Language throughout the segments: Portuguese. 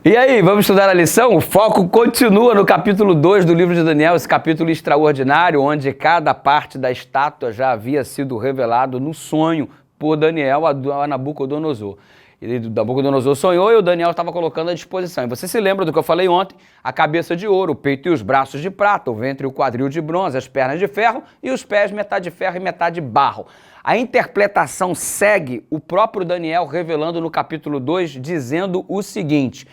E aí, vamos estudar a lição? O foco continua no capítulo 2 do livro de Daniel, esse capítulo extraordinário, onde cada parte da estátua já havia sido revelado no sonho por Daniel a Nabucodonosor. E Nabucodonosor sonhou e o Daniel estava colocando à disposição. E você se lembra do que eu falei ontem? A cabeça de ouro, o peito e os braços de prata, o ventre e o quadril de bronze, as pernas de ferro e os pés metade ferro e metade barro. A interpretação segue o próprio Daniel revelando no capítulo 2, dizendo o seguinte: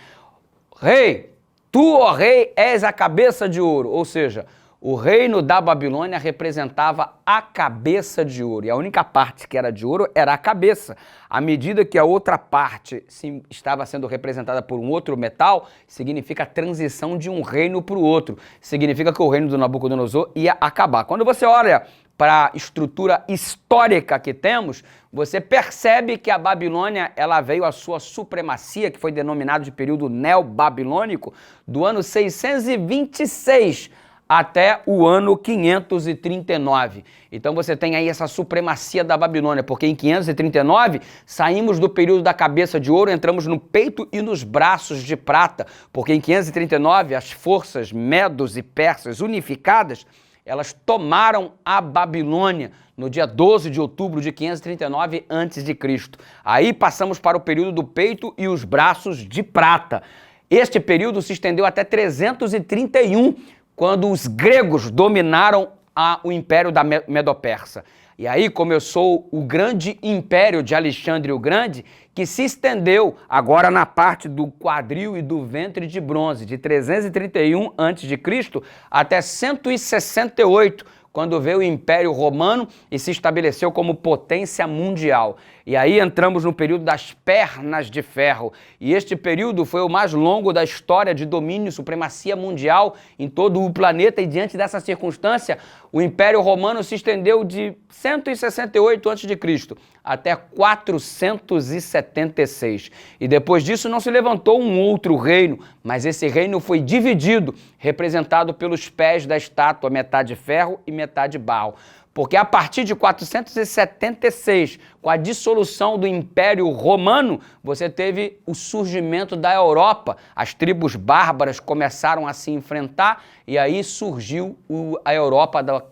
Rei, tu, ó rei, és a cabeça de ouro. Ou seja, o reino da Babilônia representava a cabeça de ouro. E a única parte que era de ouro era a cabeça. À medida que a outra parte estava sendo representada por um outro metal, significa a transição de um reino para o outro. Significa que o reino do Nabucodonosor ia acabar. Quando você olha para a estrutura histórica que temos, você percebe que a Babilônia ela veio à sua supremacia, que foi denominado de período neobabilônico, do ano 626 até o ano 539. Então você tem aí essa supremacia da Babilônia, porque em 539 saímos do período da cabeça de ouro, entramos no peito e nos braços de prata, porque em 539 as forças medos e persas unificadas, elas tomaram a Babilônia no dia 12 de outubro de 539 a.C. Aí passamos para o período do peito e os braços de prata. Este período se estendeu até 331, quando os gregos dominaram o império da Medo-Persa. E aí começou o grande império de Alexandre o Grande, que se estendeu agora na parte do quadril e do ventre de bronze, de 331 a.C. até 168, quando veio o Império Romano e se estabeleceu como potência mundial. E aí entramos no período das pernas de ferro. E este período foi o mais longo da história de domínio e supremacia mundial em todo o planeta. E diante dessa circunstância, o Império Romano se estendeu de 168 a.C. até 476. E depois disso não se levantou um outro reino, mas esse reino foi dividido, representado pelos pés da estátua, metade ferro e metade barro. Porque a partir de 476, com a dissolução do Império Romano, você teve o surgimento da Europa. As tribos bárbaras começaram a se enfrentar e aí surgiu a Europa da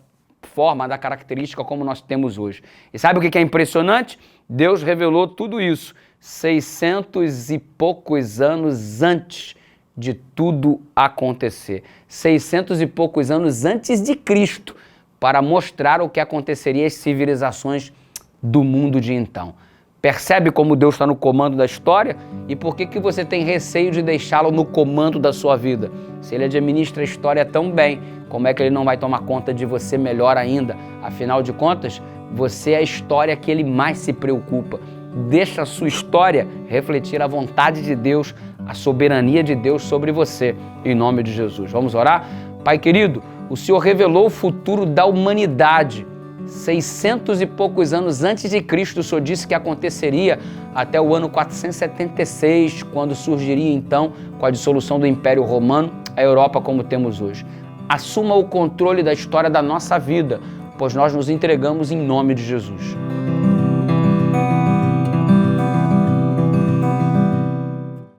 forma, da característica como nós temos hoje. E sabe o que é impressionante? Deus revelou tudo isso 600 e poucos anos antes de tudo acontecer. 600 e poucos anos antes de Cristo, para mostrar o que aconteceria às civilizações do mundo de então. Percebe como Deus está no comando da história? E por que você tem receio de deixá-lo no comando da sua vida? Se ele administra a história tão bem, como é que ele não vai tomar conta de você melhor ainda? Afinal de contas, você é a história que ele mais se preocupa. Deixa a sua história refletir a vontade de Deus, a soberania de Deus sobre você, em nome de Jesus. Vamos orar? Pai querido, o Senhor revelou o futuro da humanidade. 600 e poucos anos antes de Cristo, o Senhor disse que aconteceria até o ano 476, quando surgiria então, com a dissolução do Império Romano, a Europa como temos hoje. Assuma o controle da história da nossa vida, pois nós nos entregamos em nome de Jesus.